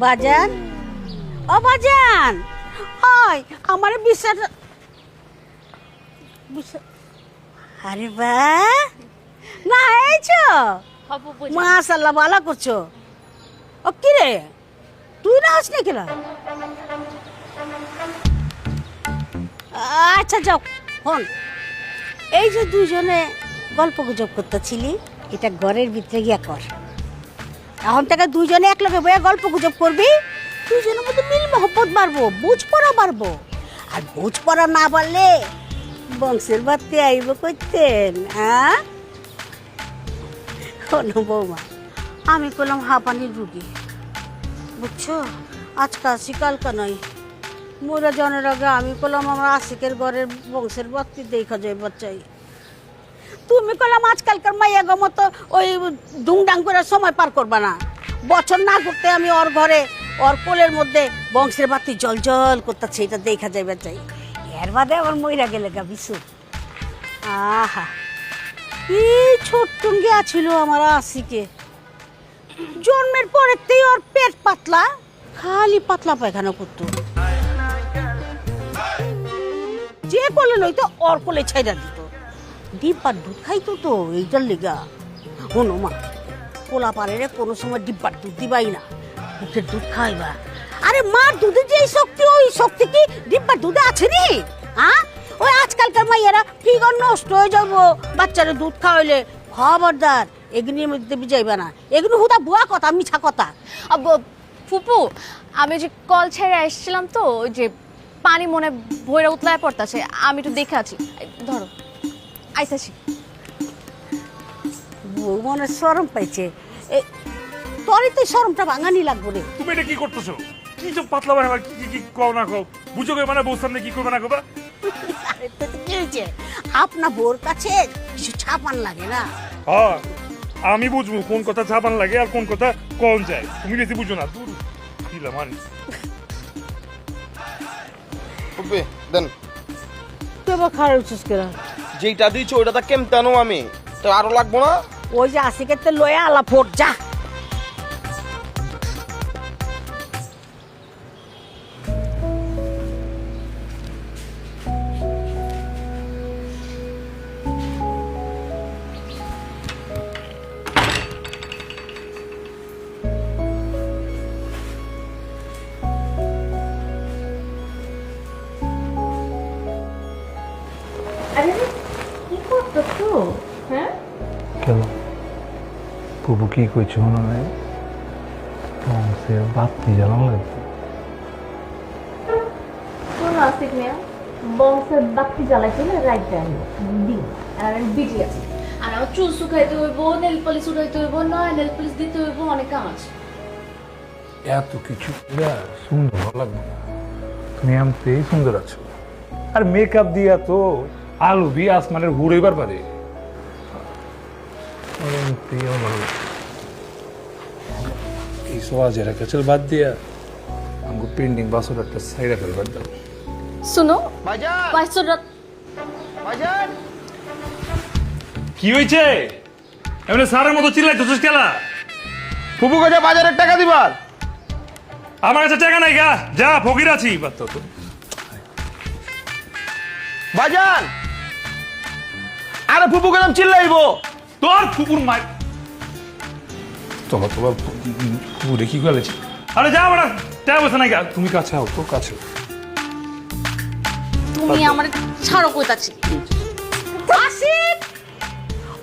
বাজান, ও বাজান, হয় আমার বিশ্বাস। আরে বা না এইছো, মাশাআল্লাহ ভালো করছো। ও কি রে, তুই না আসনি কেন? আচ্ছা যাও হন, এই যে দুজনে গল্প গুজব করতেছিলি, এটা ঘরের ভিতরে গিয়া কর। এখন থেকে দুজনে এক লগে বইয়া গল্প গুজব করবি, দুজনের মধ্যে মিল মহব্বত বাড়বো, বুঝ পড়া বাড়বো। আর বুঝ পড়া না পারলে বংশের বাড়তে আইব করতেন। হ্যাঁ শোনো বৌমা, আমি করলাম হাঁপানির রুগী, বুঝছো? আজকে আসি কালকা নয়, মোরা জনের আগে আমি করলাম আমার আশিকের ঘরের বংশের বাড়তি দেখা যায় বাচ্চাই। তুমি করলাম আজকালকার মাইয়া গো মতো ওই ডুংডাং করে সময় পার করবা না। বছর না করতে আমি ওর ঘরে ওর কোলের মধ্যে বংশের বাতি জল জল করতেছে, এটা দেখা যাইবে চাই। এর বাদে আমার মইরা গেলে গা বিশু। আহা কি ছোট্টুঙ্গে আছিল আমার আশিকে, জন্মের পরেতেই ওর পেট পাতলা, খালি পাতলা পায়খানা করতো। যে কোলে লইতো ওর কোলে ছাইড়া দিত, ডিব্বার দুধ খাইতো তো এইটার লেগা। শোনো মা, পোলা পারে কোনো সময় ডিব্বার দুধ দিবাই না, বুকের দুধ খাইবা। আরে মার দুধে যে শক্তি, ওই শক্তি কি ডিব্বার দুধে আছে নি? হ্যাঁ, ওই আজকালকার মাইয়ারা ফিগর নষ্ট হয়ে যাবো বাচ্চারা দুধ খাওয়াইলে। খবরদার এগুলির মধ্যে বিজাইবা না, এগুলো হুদা বুয়া কথা, মিছা কথা। ফুপু, আমি যে কল ছেড়ে আসছিলাম তো, ওই যে পানি মনে ভৈরা উতলায় পড়তাছে, আমি একটু দেখে আছি। ধরো আইসাছি। বউ মনে শরম পাইছে, তোরই তো শরমটা ভাঙানি লাগবো রে। তুমি এটা কি করতেছো? কি সব পাতলা বানাবা, কি কি কও না কও, বুঝো গে মানে বউ সামনে কি করবে না করবা? আরে তো কি হয়েছে, আপনা বোর কাছে কিছু ছাপান লাগে না? হ্যাঁ, আমি বুঝবো কোন কথা চাপান লাগে আর কোন কথা কম যায়, তুমি বেশি বুঝো না। দূর দিলাম আনি ওবে দেন, তুই আবার খারাপ হচ্ছিস কেনা? যেইটা দিয়েছো ওইটা কেমতানো আমি তো আরো লাগবো না। ওই যে আশিকের তো লয়ে আলা ফোট যা। কেন প্রভু কি কইছো না নাই? বংশের বাতি জ্বালানো লাগবে। শোনো আশিক মিয়া, বংশের বাতি জ্বালাইতে না রাইট টাইম দিন, আর আমি বিজি আছি। আর আমার চুল শুকাইতে হইব, নেল পলিশ উঠাইতে হইব, নয় নেল পলিশ দিতে হইব, অনেক কাম আছে। এত কিছু সুন্দর লাগবে না, তুমি এমতেই সুন্দর আছো। আর মেকআপ দিয়া তো আলু বি আসমানের ঘুরেবার পারে। এই সোয়াজের কাছে বাদ দিয়া আমাকে পেন্ডিং বাসর একটা সাইডে ফেলবার দাও। শুনো ভাইজান, বাইশরাত ভাইজান, কি হয়েছে? এমনি সারের মতো চিল্লাইতেছিস কেলা? ফুপু কাছে বাজারের টাকা দিবার। আমার কাছে টাকা নাই গা, যা ফকির আছি। ভাইজান, আরে ফুপু কাছে চিল্লাইবো। তোর ফুপুর মাই তোমার তোমার ফুপুরে কি করেছে? আরে যা বড় টাকা বসে নাই গা, তুমি কাছে আও তো, কাছে তুমি আমার ছাড়ো কইতাছি। আশিক,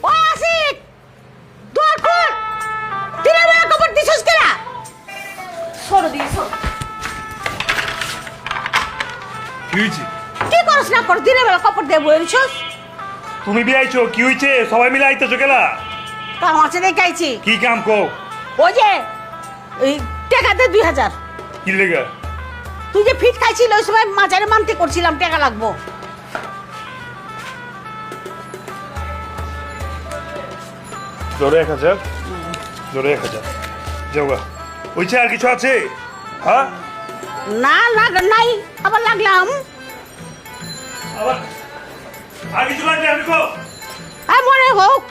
ও আশিক, দর কর, দিনের বেলা খবর দিছিস কেনা? সরো দিয়ে সরো। কি হয়েছে? কি করছ না কর, দিনের বেলা খবর দেবো এনছস? তুমি বিয়াইছো, কি হয়েছে? সবাই মিলে আইতেছো কেলা? কাম আছে দেখাইছি। কি কাম কো? ওই যে এই টাকা দে 2000। কি লেগা? তুই যে ফিট খাইছিল ওই সময় মাজারে মানতে করছিলাম, টাকা লাগবো। জোরে 1000, জোরে 1000 যাওগা। ওইছে আর কিছু আছে? হ্যাঁ না নাই, আবার লাগলাম। আবার আর কিছু লাগলে আমি কো। মনে হোক।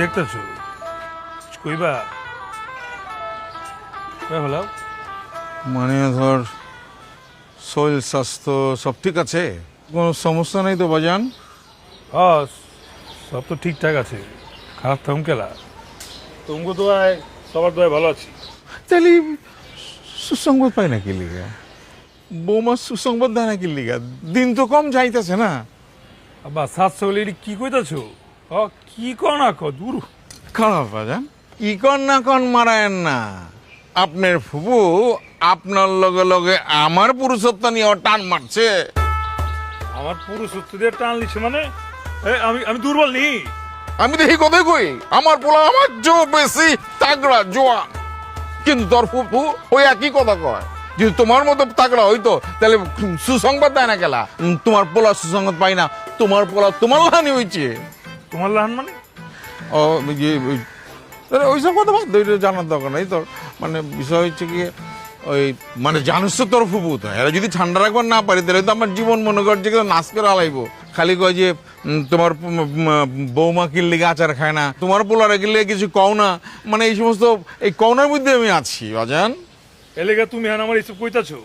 দেখতেছো কইবা হলো মানে ধর শরীর স্বাস্থ্য সব ঠিক আছে, কোনো সমস্যা নেই তো বাজান? হ্যাঁ সব তো ঠিকঠাক আছে, খারাপ থাকুন কেলা তোমাকে দোয়ায় সবার দোয়ায় ভালো আছি। তাহলে সুসংবাদ পাই না কি লিগা? বৌমা সুসংবাদ দেয় না কি লিগা? দিন তো কম যাইতেছে না। আবার সাত সকালে এটি কি কইতাছো? কি কর না ক দূর খারাপ বাজান, ই কন না কন মারায়েন না। আপনার ফুবু আপনার লগে লগে আমার পুরুষত্ব নিয়ে টান মারছে। আমার পুরুষত্ব দিয়ে টান লিছে মানে আমি আমি দুর্বল নি। আমি দেখি কথাই কই, আমার পোলা আমার জো বেশি তাগড়া জোয়ান, কিন্তু তোর ফুফু ওই একই কথা কয়। যদি তোমার মতো তাগড়া হইতো তাহলে সুসংবাদ দেয় না গেলা। তোমার পোলা সুসংবাদ পাই না, তোমার পোলা তোমার লাহানি হয়েছে। তোমার লাহান মানে? ও ওইসব কথা বাদ দে, জানার দরকার নাই তোর। মানে বিষয় হচ্ছে কি, ওই মানে জানিস তো তোর ফুফু তো এরা যদি ঠান্ডা রাখবার না পারি তাহলে তো আমার জীবন মনে কর যে নাচ করে আলাইবো। খালি কয় যে তোমার বৌমা কিনলে আচার খায় না, তোমার পোলারে কিনলে কিছু কও না, মানে এই সমস্ত এই কওনার মধ্যে আমি আছি বাজান। এলেগা তুমি হ্যাঁ আমার এইসব কইতাছো?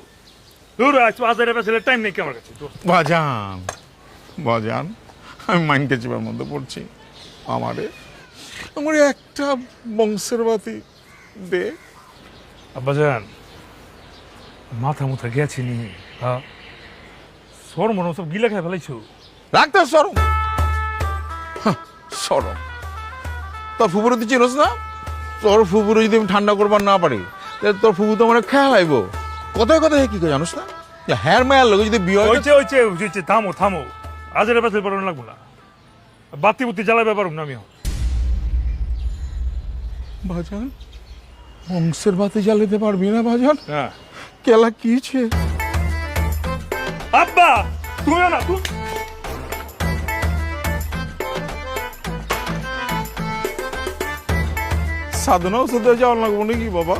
দূর আজ বাজারে পেছালে টাইম নেই কি আমার কাছে। বাজান বাজান আমি মাইন্ডকে চেপার মধ্যে পড়ছি। আমার একটা বংশের বাতি দে। আব্বাজান মাথা মুথা গেছি নি? হ্যাঁ সর মনে সব গিলা খাই ফেলাইছো। রাখতে সরম সরম। তোর ফুপুরে তুই চিনোস না? তোর ফুপুরে যদি আমি ঠান্ডা করবার না পারি তাহলে তোর ফুপু তো মানে খেয়াল আইব। কথায় কথায় কি করে জানোস না, যে হ্যার মায়ের লোক যদি বিয়ে হয়। হইছে থামো থামো, আজের পেছাল পারো লাগবো না, বাতি বুতি জ্বালাবে পারুম না আমি। বাজান বংশের বাতি জ্বালিতে পারবি না বাজান? হ্যাঁ কেলা কিছে? আব্বা তুমিও না তুই সাধনা ওষুধে যাওয়ার লাগবো নাকি বাবা?